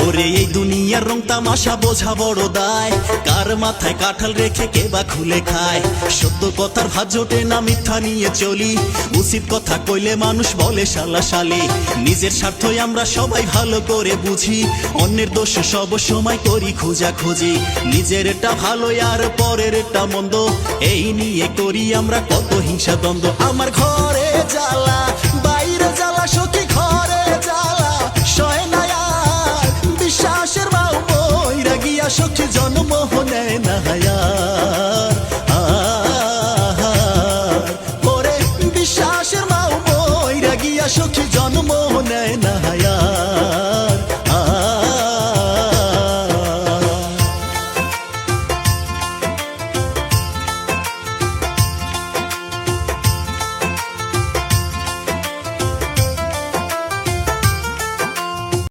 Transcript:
ওরে এই দুনিয়ার রং তামাশা বোঝা বড় দায়, কার মাথায় কাঁঠাল রেখে কে বা খুলে খায়। সত্য কথার ভাত জোটে না, মিথ্যা নিয়ে চলি, উচিত কথা কইলে মানুষ বলে শালা শালি। নিজের স্বার্থই আমরা সবাই ভালো করে বুঝি, অন্যের দোষ সব সময় করি খোঁজাখুঁজি। নিজের এটা ভালো আর পরের এটা মন্দ, এই নিয়ে করি আমরা কত হিংসা দ্বন্দ্ব। আমার ঘরে জ্বালা বাইরে জ্বালা, সখী ঘর